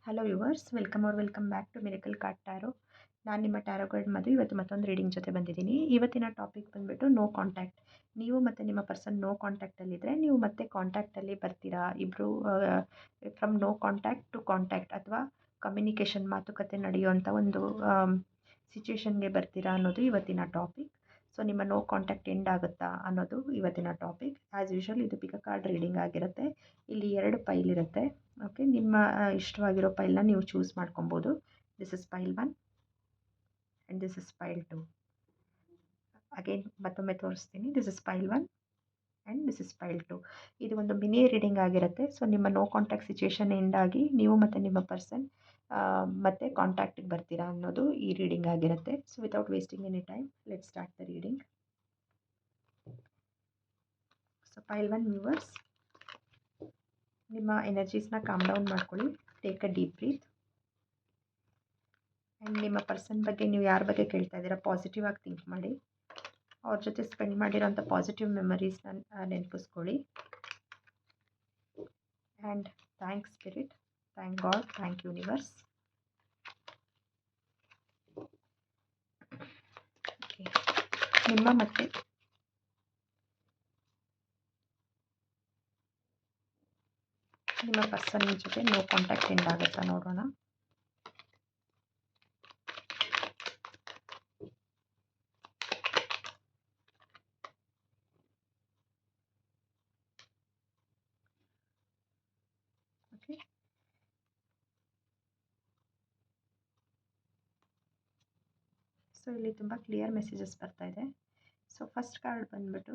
Hello viewers, welcome back to miracle card tarot. ನಾನು ನಿಮ್ಮ taro guide ಮಧು. ಇವತ್ತು ಮತ್ತೊಂದು ರೀಡಿಂಗ್ ಜೊತೆ ಬಂದಿದ್ದೀನಿ. ಇವತ್ತಿನ ಟಾಪಿಕ್ ಬಂದುಬಿಟ್ಟು ನೋ ಕಾಂಟ್ಯಾಕ್ಟ್. ನೀವು ಮತ್ತು ನಿಮ್ಮ ಪರ್ಸನ್ ನೋ ಕಾಂಟ್ಯಾಕ್ಟಲ್ಲಿದ್ದರೆ ನೀವು ಮತ್ತೆ ಕಾಂಟ್ಯಾಕ್ಟಲ್ಲಿ ಬರ್ತೀರಾ? ಇಬ್ಬರು from no contact to contact ಅಥವಾ ಕಮ್ಯುನಿಕೇಷನ್ ಮಾತುಕತೆ ನಡೆಯುವಂಥ ಒಂದು ಸಿಚುವೇಶನ್ಗೆ ಬರ್ತೀರಾ ಅನ್ನೋದು ಇವತ್ತಿನ ಟಾಪಿಕ್. ಸೊ ನಿಮ್ಮ ನೋ ಕಾಂಟ್ಯಾಕ್ಟ್ ಎಂಡ್ ಆಗುತ್ತಾ ಅನ್ನೋದು ಇವತ್ತಿನ ಟಾಪಿಕ್. ಆ್ಯಸ್ ಯೂಶುವಲ್ ಇದು ಪಿಕ್ ಕಾರ್ಡ್ ರೀಡಿಂಗ್ ಆಗಿರುತ್ತೆ. ಇಲ್ಲಿ 2 ಪೈಲ್ ಇರುತ್ತೆ. ಓಕೆ, ನಿಮ್ಮ ಇಷ್ಟವಾಗಿರೋ ಪೈಲ್ನ ನೀವು ಚೂಸ್ ಮಾಡ್ಕೊಬೋದು. This is pile 1 and this is pile 2. Again ಮತ್ತೊಮ್ಮೆ ತೋರಿಸ್ತೀನಿ. This is pile 1 and this is pile 2. ಇದು ಒಂದು ಮಿನಿ ರೀಡಿಂಗ್ ಆಗಿರುತ್ತೆ. ಸೊ ನಿಮ್ಮ ನೋ ಕಾಂಟ್ಯಾಕ್ಟ್ ಸಿಚುವೇಶನ್ ಎಂಡ್ ಆಗಿ ನೀವು ಮತ್ತು ನಿಮ್ಮ ಪರ್ಸನ್ ಮತ್ತೆ ಕಾಂಟ್ಯಾಕ್ಟಿಗೆ ಬರ್ತೀರಾ ಅನ್ನೋದು ಈ ರೀಡಿಂಗ್ ಆಗಿರುತ್ತೆ. So without wasting any time, let start the reading. So ಪೈಲ್ 1 viewers, ನಿಮ್ಮ ಎನರ್ಜೀಸ್ನ ಕಾಮ್ ಡೌನ್ ಮಾಡ್ಕೊಳ್ಳಿ. Take a deep breathe. And ನಿಮ್ಮ ಪರ್ಸನ್ ಬಗ್ಗೆ, ನೀವು ಯಾರ ಬಗ್ಗೆ ಕೇಳ್ತಾ ಇದ್ದೀರಾ, ಪಾಸಿಟಿವ್ ಆಗಿ ಥಿಂಕ್ ಮಾಡಿ. ಅವ್ರ ಜೊತೆ ಸ್ಪೆಂಡ್ ಮಾಡಿರೋಂಥ ಪಾಸಿಟಿವ್ ಮೆಮರೀಸ್ನ ನೆನಪಿಸ್ಕೊಳ್ಳಿ. And thank spirit, thank God, thank universe. Okay, ನಿಮ್ಮ ಮತ್ತೆ ನಿಮ್ಮ ಪರ್ಸನ್ ಜೊತೆ ನೋ ಕಾಂಟ್ಯಾಕ್ಟ್ ಎಂಡ್ ಆಗುತ್ತಾ ನೋಡೋಣ. ಓಕೆ, ಸೊ ಇಲ್ಲಿ ತುಂಬ ಕ್ಲಿಯರ್ ಮೆಸೇಜಸ್ ಬರ್ತಾ ಇದೆ. ಸೊ ಫಸ್ಟ್ ಕಾರ್ಡ್ ಬಂದ್ಬಿಟ್ಟು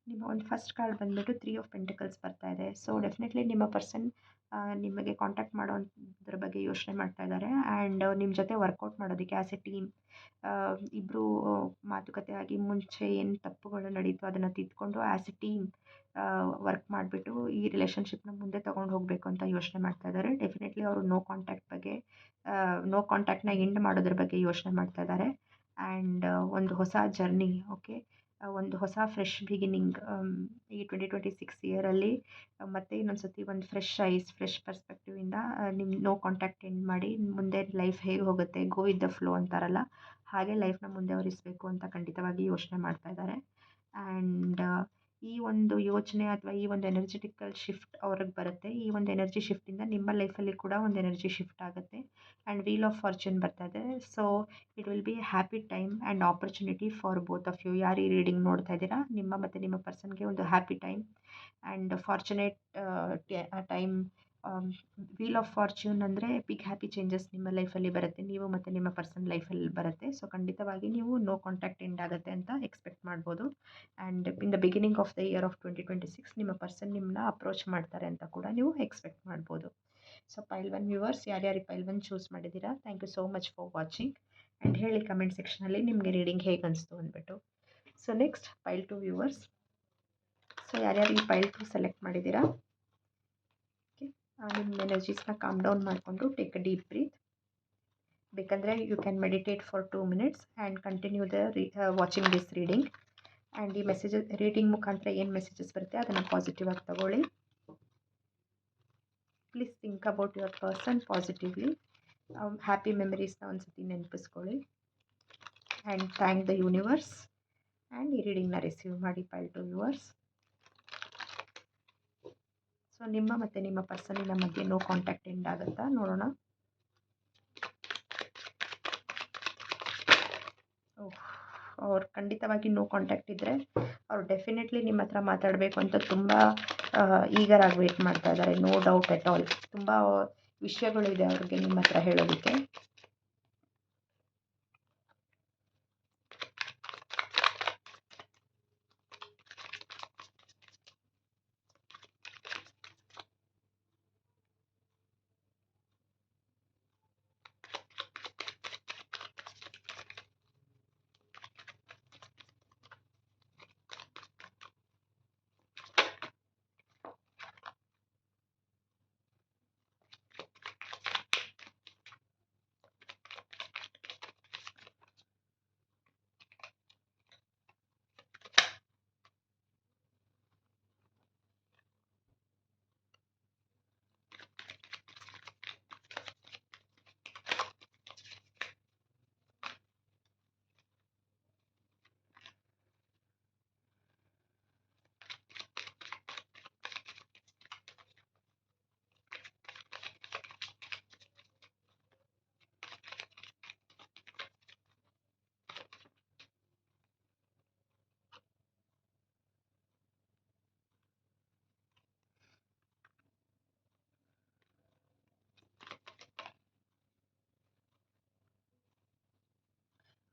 ನಿಮ್ಮ ಒಂದು ಫಸ್ಟ್ ಕಾರ್ಡ್ ಬಂದುಬಿಟ್ಟು 3 ಆಫ್ ಪೆಂಟಿಕಲ್ಸ್ ಬರ್ತಾ ಇದೆ. ಸೊ ಡೆಫಿನೆಟ್ಲಿ ನಿಮ್ಮ ಪರ್ಸನ್ ನಿಮಗೆ ಕಾಂಟ್ಯಾಕ್ಟ್ ಮಾಡೋದ್ರ ಬಗ್ಗೆ ಯೋಚನೆ ಮಾಡ್ತಾ ಇದ್ದಾರೆ. ಆ್ಯಂಡ್ ನಿಮ್ಮ ಜೊತೆ ವರ್ಕೌಟ್ ಮಾಡೋದಕ್ಕೆ ಆ್ಯಸ್ ಎ ಟೀಮ್ ಇಬ್ಬರು ಮಾತುಕತೆ ಆಗಿ ಮುಂಚೆ ಏನು ತಪ್ಪುಗಳು ನಡೀತು ಅದನ್ನು ತಿದ್ದುಕೊಂಡು ಆ್ಯಸ್ ಎ ಟೀಮ್ ವರ್ಕ್ ಮಾಡಿಬಿಟ್ಟು ಈ ರಿಲೇಷನ್ಶಿಪ್ನ ಮುಂದೆ ತೊಗೊಂಡು ಹೋಗಬೇಕು ಅಂತ ಯೋಚನೆ ಮಾಡ್ತಾ ಇದ್ದಾರೆ. ಡೆಫಿನೆಟ್ಲಿ ಅವರು ನೋ ಕಾಂಟ್ಯಾಕ್ಟ್ನ ಎಂಡ್ ಮಾಡೋದ್ರ ಬಗ್ಗೆ ಯೋಚನೆ ಮಾಡ್ತಾ ಇದ್ದಾರೆ. ಆ್ಯಂಡ್ ಒಂದು ಹೊಸ ಜರ್ನಿ, ಓಕೆ, ಒಂದು ಹೊಸ ಫ್ರೆಶ್ ಬಿಗಿನಿಂಗ್ ಈ 2026 ಇಯರಲ್ಲಿ ಮತ್ತೆ ಇನ್ನೊಂದು ಸತಿ ಒಂದು ಫ್ರೆಶ್ ಐಸ್, ಫ್ರೆಶ್ ಪರ್ಸ್ಪೆಕ್ಟಿವಿಂದ ನಿಮ್ಮ ನೋ ಕಾಂಟ್ಯಾಕ್ಟ್ ಎಂಡ್ ಮಾಡಿ ಮುಂದೆ ಲೈಫ್ ಹೇಗೆ ಹೋಗುತ್ತೆ, ಗೋ ವಿತ್ ದ ಫ್ಲೋ ಅಂತಾರಲ್ಲ, ಹಾಗೆ ಲೈಫ್ನ ಮುಂದೆ ವರಿಸಬೇಕು ಅಂತ ಖಂಡಿತವಾಗಿ ಯೋಚನೆ ಮಾಡ್ತಾ ಇದ್ದಾರೆ. ಆ್ಯಂಡ್ ಈ ಒಂದು ಯೋಚನೆ ಅಥವಾ ಈ ಒಂದು ಎನರ್ಜೆಟಿಕಲ್ ಶಿಫ್ಟ್ ಅವ್ರಿಗೆ ಬರುತ್ತೆ. ಈ ಒಂದು ಎನರ್ಜಿ ಶಿಫ್ಟಿಂದ ನಿಮ್ಮ ಲೈಫಲ್ಲಿ ಕೂಡ ಒಂದು ಎನರ್ಜಿ ಶಿಫ್ಟ್ ಆಗುತ್ತೆ. ಆ್ಯಂಡ್ ವೀಲ್ ಆಫ್ ಫಾರ್ಚೂನ್ ಬರ್ತಾ ಇದೆ. So it will be happy time and opportunity for both of you. ಯಾರು ಈ ರೀಡಿಂಗ್ ನೋಡ್ತಾ ಇದ್ದೀರಾ, ನಿಮ್ಮ ಮತ್ತು ನಿಮ್ಮ ಪರ್ಸನ್ಗೆ ಒಂದು happy time and fortunate time. Wheel of fortune ಅಂದರೆ ಬಿಗ್ ಹ್ಯಾಪಿ ಚೇಂಜಸ್ ನಿಮ್ಮ ಲೈಫಲ್ಲಿ ಬರುತ್ತೆ, ನೀವು ಮತ್ತು ನಿಮ್ಮ ಪರ್ಸನ್ ಲೈಫಲ್ಲಿ ಬರುತ್ತೆ. ಸೊ ಖಂಡಿತವಾಗಿ ನೀವು ನೋ ಕಾಂಟ್ಯಾಕ್ಟ್ ಎಂಡ್ ಆಗುತ್ತೆ ಅಂತ ಎಕ್ಸ್ಪೆಕ್ಟ್ ಮಾಡ್ಬೋದು. And in the beginning of the year of 2026 ನಿಮ್ಮ ಪರ್ಸನ್ ನಿಮ್ಮನ್ನ ಅಪ್ರೋಚ್ ಮಾಡ್ತಾರೆ ಅಂತ ಕೂಡ ನೀವು ಎಕ್ಸ್ಪೆಕ್ಟ್ ಮಾಡ್ಬೋದು. ಸೊ ಪೈಲ್ 1 ವ್ಯೂವರ್ಸ್, ಯಾರ್ಯಾರು ಪೈಲ್ 1 ಚೂಸ್ ಮಾಡಿದ್ದೀರಾ, thank you so much for watching. And ಹೇಳಿ ಕಮೆಂಟ್ ಸೆಕ್ಷನಲ್ಲಿ ನಿಮಗೆ ರೀಡಿಂಗ್ ಹೇಗೆ ಅನಿಸ್ತು ಅಂದ್ಬಿಟ್ಟು. So next pile 2 viewers. So ಯಾರ್ಯಾರು ಈ ಪೈಲ್ 2 ಸೆಲೆಕ್ಟ್ ಮಾಡಿದ್ದೀರಾ, ಓಕೆ, ನಿಮ್ಮ ಎನರ್ಜೀಸ್ನ ಕಾಮ್ ಡೌನ್ ಮಾಡಿಕೊಂಡು ಟೇಕ್ ಅ ಡೀಪ್ ಬ್ರೀತ್. ಬೇಕಂದರೆ you can meditate for 2 minutes and continue the watching this reading. And ಈ ಮೆಸೇಜಸ್ ರೀಡಿಂಗ್ ಮುಖಾಂತರ ಏನು ಮೆಸೇಜಸ್ ಬರುತ್ತೆ ಅದನ್ನು ಪಾಸಿಟಿವ್ ಆಗಿ ತಗೊಳ್ಳಿ. Please think about your person positively. Happy ಮೆಮರೀಸ್ನ ಒಂದು ಸತಿ ನೆನಪಿಸ್ಕೊಳ್ಳಿ. And thank the universe. And ಈ ರೀಡಿಂಗ್ನ ರಿಸೀವ್ ಮಾಡಿ ಪೈಲ್ 2 ವ್ಯೂವರ್ಸ್. ಸೊ ನಿಮ್ಮ ಮತ್ತು ನಿಮ್ಮ ಪರ್ಸನಿನ ಮಧ್ಯೆ ನೋ ಕಾಂಟ್ಯಾಕ್ಟ್ ಎಂಡ್ ಆಗುತ್ತಾ ನೋಡೋಣ. ಅವ್ರು ಖಂಡಿತವಾಗಿ ನೋ ಕಾಂಟ್ಯಾಕ್ಟ್ ಇದ್ದರೆ ಅವ್ರು ಡೆಫಿನೆಟ್ಲಿ ನಿಮ್ಮ ಹತ್ರ ಮಾತಾಡಬೇಕು ಅಂತ ತುಂಬ ಈಗರಾಗಿ ವೇಟ್ ಮಾಡ್ತಾ ಇದ್ದಾರೆ. No doubt at all. ತುಂಬ ವಿಷಯಗಳಿದೆ ಅವ್ರಿಗೆ ನಿಮ್ಮ ಹತ್ರ ಹೇಳೋದಕ್ಕೆ.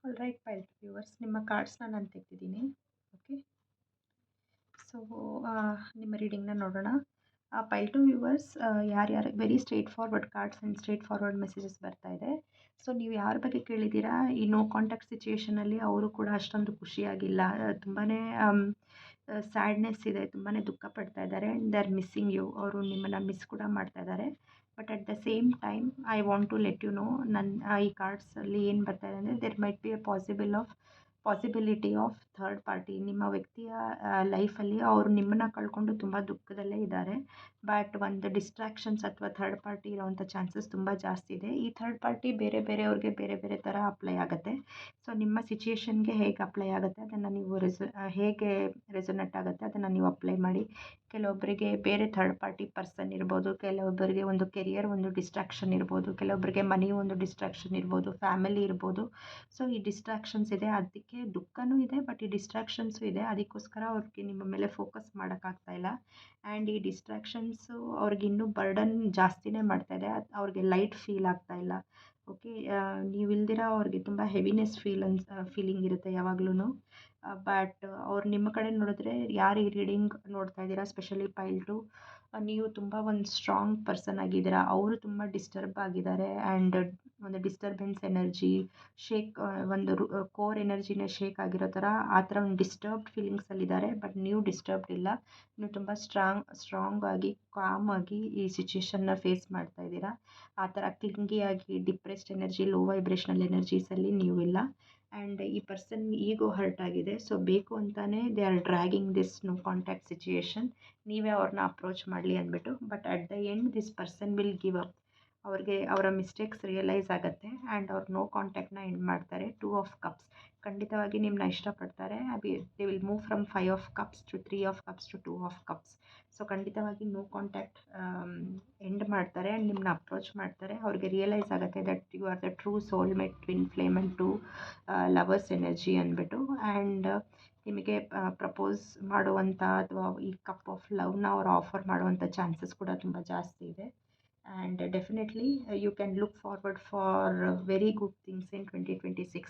ಆಲ್ರೈಟ್ ಪೈಲ್ ವ್ಯೂವರ್ಸ್, ನಿಮ್ಮ ಕಾರ್ಡ್ಸ್ನ ನಾನು ತೆಗೆದಿದ್ದೀನಿ. ಓಕೆ, ಸೊ ನಿಮ್ಮ ರೀಡಿಂಗ್ನ ನೋಡೋಣ. ಪೈಲ್ ಟು ವ್ಯೂವರ್ಸ್, ಯಾರ್ಯಾರು very straight forward cards and straight forward messages ಬರ್ತಾ ಇದೆ. ಸೊ ನೀವು ಯಾರ ಬಗ್ಗೆ ಕೇಳಿದ್ದೀರಾ, ಈ ನೋ ಕಾಂಟ್ಯಾಕ್ಟ್ ಸಿಚುಯೇಷನಲ್ಲಿ ಅವರು ಕೂಡ ಅಷ್ಟೊಂದು ಖುಷಿಯಾಗಿಲ್ಲ, ತುಂಬಾ ಸ್ಯಾಡ್ನೆಸ್ ಇದೆ, ತುಂಬಾ ದುಃಖ ಪಡ್ತಾ ಇದ್ದಾರೆ. And they are missing you, ಅವರು ನಿಮ್ಮನ್ನು ಮಿಸ್ ಕೂಡ ಮಾಡ್ತಾ ಇದ್ದಾರೆ. But at the same time I want to let you know, ನನ್ನ ಈ ಕಾರ್ಡ್ಸಲ್ಲಿ ಏನು ಬರ್ತಾ ಇದೆ ಅಂದರೆ, there might be a possibility of third party. ನಿಮ್ಮ ವ್ಯಕ್ತಿಯ ಲೈಫಲ್ಲಿ ಅವರು ನಿಮ್ಮನ್ನು ಕಳ್ಕೊಂಡು ತುಂಬ ದುಃಖದಲ್ಲೇ ಇದ್ದಾರೆ. ಬಟ್ ಒಂದು ಡಿಸ್ಟ್ರಾಕ್ಷನ್ಸ್ ಅಥವಾ ಥರ್ಡ್ ಪಾರ್ಟಿ ಇರೋವಂಥ ಚಾನ್ಸಸ್ ತುಂಬ ಜಾಸ್ತಿ ಇದೆ. ಈ ಥರ್ಡ್ ಪಾರ್ಟಿ ಬೇರೆ ಬೇರೆಯವ್ರಿಗೆ ಬೇರೆ ಬೇರೆ ಥರ ಅಪ್ಲೈ ಆಗುತ್ತೆ. ಸೊ ನಿಮ್ಮ ಸಿಚುಯೇಷನ್ಗೆ ಹೇಗೆ ಅಪ್ಲೈ ಆಗುತ್ತೆ ಅದನ್ನು ನೀವು ಹೇಗೆ ರೆಸೊನೇಟ್ ಆಗುತ್ತೆ ಅದನ್ನು ನೀವು ಅಪ್ಲೈ ಮಾಡಿ. ಕೆಲವೊಬ್ಬರಿಗೆ ಬೇರೆ ಥರ್ಡ್ ಪಾರ್ಟಿ ಪರ್ಸನ್ ಇರ್ಬೋದು, ಕೆಲವೊಬ್ಬರಿಗೆ ಒಂದು ಕೆರಿಯರ್ ಒಂದು ಡಿಸ್ಟ್ರಾಕ್ಷನ್ ಇರ್ಬೋದು, ಕೆಲವೊಬ್ಬರಿಗೆ ಮನಿ ಒಂದು ಡಿಸ್ಟ್ರಾಕ್ಷನ್ ಇರ್ಬೋದು, ಫ್ಯಾಮಿಲಿ ಇರ್ಬೋದು. ಸೊ ಈ ಡಿಸ್ಟ್ರಾಕ್ಷನ್ಸ್ ಇದೆ, ಅದಕ್ಕೆ ದುಃಖನೂ ಇದೆ, ಬಟ್ ಈ ಡಿಸ್ಟ್ರಾಕ್ಷನ್ಸು ಇದೆ. ಅದಕ್ಕೋಸ್ಕರ ಅವ್ರಿಗೆ ನಿಮ್ಮ ಮೇಲೆ ಫೋಕಸ್ ಮಾಡೋಕ್ಕಾಗ್ತಾಯಿಲ್ಲ. ಆ್ಯಂಡ್ ಈ ಡಿಸ್ಟ್ರಾಕ್ಷನ್ಸು ಅವ್ರಿಗೆ ಇನ್ನೂ ಬರ್ಡನ್ ಜಾಸ್ತಿನೇ ಮಾಡ್ತಾಯಿದೆ, ಅವ್ರಿಗೆ ಲೈಟ್ ಫೀಲ್ ಆಗ್ತಾಯಿಲ್ಲ. ಓಕೆ, ನೀವು ಇಲ್ದಿರ ಅವ್ರಿಗೆ ತುಂಬ ಹೆವಿನೆಸ್ ಫೀಲಿಂಗ್ ಇರುತ್ತೆ ಯಾವಾಗ್ಲೂ. ಬಟ್ ಅವ್ರು ನಿಮ್ಮ ಕಡೆ ನೋಡಿದ್ರೆ, ಯಾರು ಈ ರೀಡಿಂಗ್ ನೋಡ್ತಾ ಇದ್ದೀರಾ, ಸ್ಪೆಷಲಿ ಪೈಲ್ ಟು, ನೀವು ತುಂಬ ಒಂದು ಸ್ಟ್ರಾಂಗ್ ಪರ್ಸನ್ ಆಗಿದ್ದೀರಾ. ಅವರು ತುಂಬ ಡಿಸ್ಟರ್ಬ್ ಆಗಿದ್ದಾರೆ. ಆ್ಯಂಡ್ ಒಂದು ಡಿಸ್ಟರ್ಬೆನ್ಸ್ ಎನರ್ಜಿ, ಒಂದು ಕೋರ್ ಎನರ್ಜಿನೇ ಶೇಕ್ ಆಗಿರೋ ಥರ, ಆ ಥರ ಒಂದು ಡಿಸ್ಟರ್ಬ್ಡ್ ಫೀಲಿಂಗ್ಸಲ್ಲಿದ್ದಾರೆ. ಬಟ್ ನೀವು ಡಿಸ್ಟರ್ಬ್ಡ್ ಇಲ್ಲ, ನೀವು ತುಂಬ ಸ್ಟ್ರಾಂಗ್ ಆಗಿ ಕಾಮ್ ಆಗಿ ಈ ಸಿಚುಯೇಷನ್ನ ಫೇಸ್ ಮಾಡ್ತಾ ಇದ್ದೀರಾ. ಆ ಥರ ಕ್ಲಿಂಗಿಯಾಗಿ ಡಿಪ್ರೆಸ್ಡ್ ಎನರ್ಜಿ, ಲೋ ವೈಬ್ರೇಷನಲ್ ಎನರ್ಜೀಸಲ್ಲಿ ನೀವು ಇಲ್ಲ. ಆ್ಯಂಡ್ ಈ ಪರ್ಸನ್ ಈಗೋ ಹರ್ಟ್ ಆಗಿದೆ. ಸೊ ಬೇಕು ಅಂತಾನೆ they are dragging this no contact situation. ನೀವೇ ಅವ್ರನ್ನ ಅಪ್ರೋಚ್ ಮಾಡಲಿ ಅಂದ್ಬಿಟ್ಟು. But at the end this person will give up. ಅವ್ರಿಗೆ ಅವರ ಮಿಸ್ಟೇಕ್ಸ್ ರಿಯಲೈಸ್ ಆಗುತ್ತೆ ಆ್ಯಂಡ್ ಅವ್ರು ನೋ ಕಾಂಟ್ಯಾಕ್ಟ್ನ ಎಂಡ್ ಮಾಡ್ತಾರೆ. 2 ಆಫ್ ಕಪ್ಸ್, ಖಂಡಿತವಾಗಿ ನಿಮ್ಮನ್ನ ಇಷ್ಟಪಡ್ತಾರೆ. They will move from 5 of cups to 3 of cups to 2 of cups. So ಖಂಡಿತವಾಗಿ ನೋ ಕಾಂಟ್ಯಾಕ್ಟ್ ಎಂಡ್ ಮಾಡ್ತಾರೆ ಆ್ಯಂಡ್ ನಿಮ್ಮನ್ನ ಅಪ್ರೋಚ್ ಮಾಡ್ತಾರೆ. ಅವ್ರಿಗೆ ರಿಯಲೈಸ್ ಆಗುತ್ತೆ that you are the true soulmate, twin flame and to lovers energy ಅಂದ್ಬಿಟ್ಟು. And ನಿಮಗೆ propose ಮಾಡುವಂಥ ಅಥವಾ ಈ ಕಪ್ ಆಫ್ ಲವ್ನ ಅವ್ರು ಆಫರ್ ಮಾಡುವಂಥ ಚಾನ್ಸಸ್ ಕೂಡ ತುಂಬ ಜಾಸ್ತಿ ಇದೆ. And definitely you can look forward for very good things in 2026.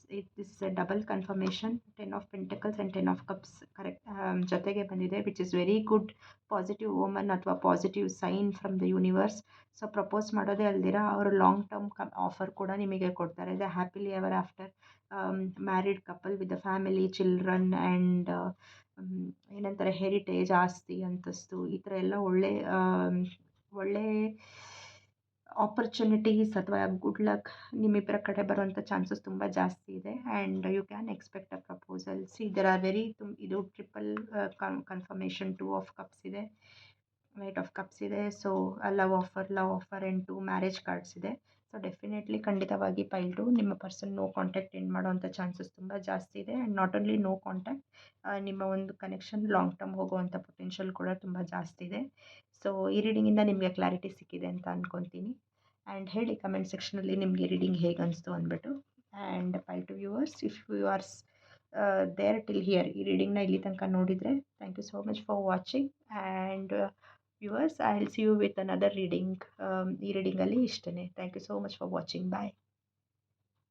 This is a double confirmation. 10 of pentacles and 10 of cups correct ಜೊತೆಗೆ ಬಂದಿದೆ, which is very good positive omen ಅಥವಾ positive sign from the universe. So propose ಮಾಡೋದೇ ಅಲ್ದಿರ ಅವರು long term offer ಕೂಡ ನಿಮಗೆ ಕೊಡ್ತಾರೆ. The happily ever after married couple with the family, children and ಏನಂತಾರೆ ಹೆರಿಟೇಜ್, ಆಸ್ತಿ, ಅಂತಸ್ತು, ಈ ಥರ ಎಲ್ಲ ಒಳ್ಳೆ ಆಪರ್ಚುನಿಟೀಸ್ ಅಥವಾ ಗುಡ್ ಲಕ್ ನಿಮ್ಮಿಬ್ಬರ ಕಡೆ ಬರುವಂಥ ಚಾನ್ಸಸ್ ತುಂಬ ಜಾಸ್ತಿ ಇದೆ. And you can expect a proposal. See there are ಇದು ಟ್ರಿಪಲ್ ಕನ್ಫರ್ಮೇಷನ್. 2 ಆಫ್ ಕಪ್ಸ್ ಇದೆ, ನೈಟ್ ಆಫ್ ಕಪ್ಸ್ ಇದೆ. So love offer and 2 marriage cards ಇದೆ. ಸೊ ಡೆಫಿನೆಟ್ಲಿ ಖಂಡಿತವಾಗಿ ಪೈಲ್ ಟು ನಿಮ್ಮ ಪರ್ಸನ್ ನೋ ಕಾಂಟ್ಯಾಕ್ಟ್ ಎಂಡ್ ಮಾಡುವಂಥ ಚಾನ್ಸಸ್ ತುಂಬ ಜಾಸ್ತಿ ಇದೆ. And not only no contact, ನಿಮ್ಮ ಒಂದು ಕನೆಕ್ಷನ್ ಲಾಂಗ್ ಟರ್ಮ್ ಹೋಗುವಂಥ ಪೊಟೆನ್ಷಿಯಲ್ ಕೂಡ ತುಂಬ ಜಾಸ್ತಿ ಇದೆ. ಸೊ ಈ ರೀಡಿಂಗಿಂದ ನಿಮಗೆ ಕ್ಲಾರಿಟಿ ಸಿಕ್ಕಿದೆ ಅಂತ ಅಂದ್ಕೊತೀನಿ. ಆ್ಯಂಡ್ ಹೇಳಿ ಕಮೆಂಟ್ ಸೆಕ್ಷನಲ್ಲಿ ನಿಮಗೆ ರೀಡಿಂಗ್ ಹೇಗೆ ಅನಿಸ್ತು ಅಂದ್ಬಿಟ್ಟು. And pile two viewers, if you are there till here, ಈ ರೀಡಿಂಗ್ನ ಇಲ್ಲಿ ತನಕ ನೋಡಿದರೆ thank you so much for watching. And viewers, I will see you with another reading. ಈ ರೀಡಿಂಗಲ್ಲಿ ಇಷ್ಟೇ. Thank you so much for watching. Bye.